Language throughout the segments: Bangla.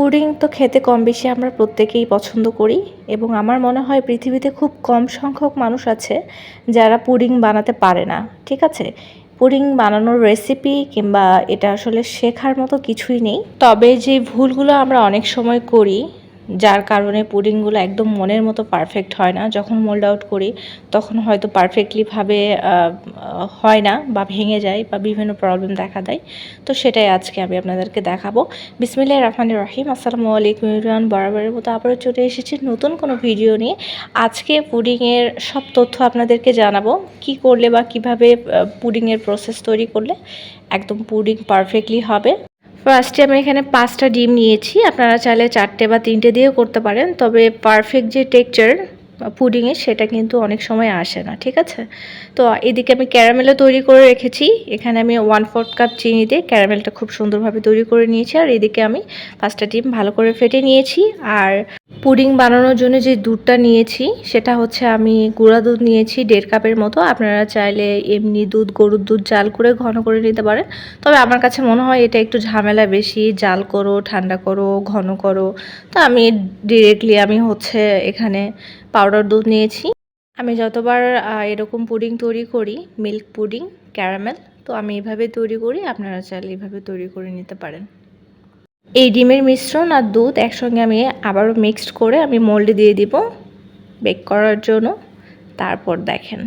পুডিং তো খেতে কম বেশি আমরা প্রত্যেকেই পছন্দ করি এবং আমার মনে হয় পৃথিবীতে খুব কম সংখ্যক মানুষ আছে যারা পুডিং বানাতে পারে না। ঠিক আছে? পুডিং বানানোর রেসিপি কিংবা এটা আসলে শেখার মতো কিছুই নেই। তবে যে ভুলগুলো আমরা অনেক সময় করি, যার কারণে পুডিংগুলো একদম মনের মতো পারফেক্ট হয় না। যখন মোল্ড আউট করি তখন হয়তো পারফেক্টলিভাবে হয় না বা ভেঙে যায় বা বিভিন্ন প্রবলেম দেখা দেয়। তো সেটাই আজকে আমি আপনাদেরকে দেখাবো। বিসমিল্লাহির রহমানির রহিম। আসসালামু আলাইকুম এভরিওয়ান। বরাবরের মতো আবারও চলে এসেছি নতুন কোনো ভিডিও নিয়ে। আজকে পুডিংয়ের সব তথ্য আপনাদেরকে জানাবো। কি করলে বা কিভাবে পুডিংয়ের প্রসেস তৈরি করলে একদম পুডিং পারফেক্টলি হবে। ফার্স্টে আমি এখানে 5টা ডিম নিয়েছি। আপনারা চাইলে 4টে বা 3টে দিয়েও করতে পারেন। তবে পারফেক্ট যে টেক্সচার পুডিংয়ের সেটা কিন্তু অনেক সময় আসে না। ঠিক আছে? তো এদিকে আমি ক্যারামেলও তৈরি করে রেখেছি। এখানে আমি 1/4 কাপ চিনি দিয়ে ক্যারামেলটা খুব সুন্দরভাবে তৈরি করে নিয়েছি। আর এদিকে আমি 5টা ডিম ভালো করে ফেটে নিয়েছি। আর পুডিং বানানোর জন্য যে দুধটা নিয়েছি সেটা হচ্ছে আমি গুঁড়া দুধ নিয়েছি 1.5 কাপের মতো। আপনারা চাইলে এমনি দুধ, গরুর দুধ জাল করে ঘন করে নিতে পারেন। তবে আমার কাছে মনে হয় এটা একটু ঝামেলা বেশি। জাল করো, ঠান্ডা করো, ঘন করো। তো আমি ডিরেক্টলি আমি হচ্ছে এখানে পাউডার দুধ নিয়েছি। আমি যতবার এরকম পুডিং তৈরি করি, মিল্ক পুডিং, ক্যারামেল, তো আমি এভাবে তৈরি করি। আপনারা চাইলে এভাবে তৈরি করে নিতে পারেন। এই ডিমের মিশ্রণ আর দুধ একসঙ্গে আমি আবারও মিক্সড করে আমি মোল্ডে দিয়ে দিব বেক করার জন্য। তারপর দেখেন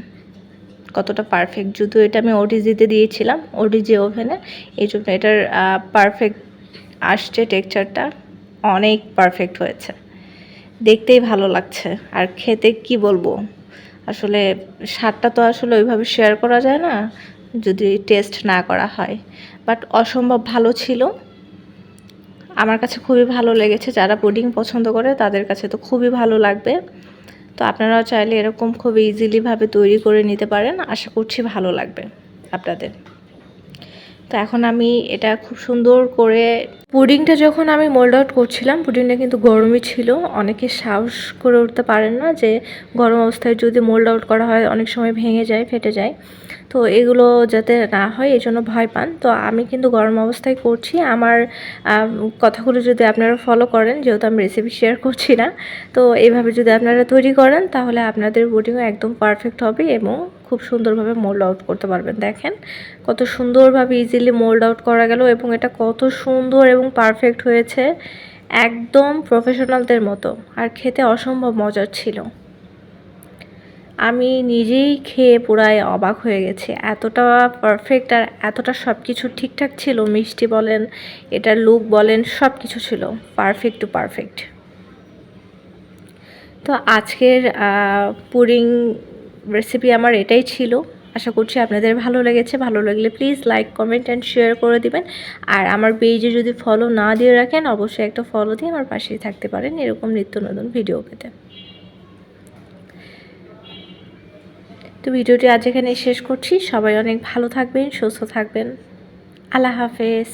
কতটা পারফেক্ট। যদিও এটা আমি ওটিজিতে দিয়েছিলাম, ওটিজি ওভেনে, এই জন্য এটার পারফেক্ট আসছে টেক্সচারটা, অনেক পারফেক্ট হয়েছে। দেখতেই ভালো লাগছে আর খেতে কি বলবো, আসলে স্বাদটা তো আসলে ওইভাবে শেয়ার করা যায় না যদি টেস্ট না করা হয়। বাট অসম্ভব ভালো ছিল। আমার কাছে খুবই ভালো লেগেছে। যারা পুডিং পছন্দ করে তাদের কাছে তো খুবই ভালো লাগবে। তো আপনারাও চাইলে এরকম খুব ইজিলিভাবে তৈরি করে নিতে পারেন। আশা করছি ভালো লাগবে আপনাদের। তো এখন আমি এটা খুব সুন্দর করে পুডিংটা যখন আমি মোল্ড আউট করছিলাম, পুডিংটা কিন্তু গরমই ছিল। অনেকে সাহস করে উঠতে পারেন না যে গরম অবস্থায় যদি মোল্ড আউট করা হয় অনেক সময় ভেঙে যায়, ফেটে যায়। তো এগুলো যাতে না হয় এই জন্য ভয় পান। তো আমি কিন্তু গরম অবস্থায় করছি। আমার কথাগুলো যদি আপনারা ফলো করেন, যেহেতু আমি রেসিপি শেয়ার করছি না, তো এইভাবে যদি আপনারা তৈরি করেন তাহলে আপনাদের পুডিংও একদম পারফেক্ট হবে এবং খুব সুন্দরভাবে মোল্ড আউট করতে পারবেন। দেখেন কত সুন্দরভাবে ইজিলি মোল্ড আউট করা গেল এবং এটা কত সুন্দর এবং পারফেক্ট হয়েছে, একদম প্রফেশনালদের মতো। আর খেতে অসম্ভব মজার ছিল। আমি নিজেই খেয়ে পুরাই অবাক হয়ে গেছি। এতটা পারফেক্ট আর এতটা সব কিছু ঠিকঠাক ছিল। মিষ্টি বলেন, এটার লুক বলেন, সব কিছু ছিল পারফেক্ট টু পারফেক্ট। তো আজকের পুডিং রেসিপি আমার এটাই ছিল। আশা করছি আপনাদের ভালো লেগেছে। ভালো লাগলে please like, comment and share করে দিবেন। আর আমার পেজে যদি ফলো না দিয়ে রাখেন অবশ্যই একটা ফলো দিয়ে আমার পাশেই থাকতে পারেন এরকম নিত্য নতুন ভিডিও পেতে। তো ভিডিওটি আজ এখানে শেষ করছি। সবাই অনেক ভালো থাকবেন, সুস্থ থাকবেন। আল্লাহ হাফেজ।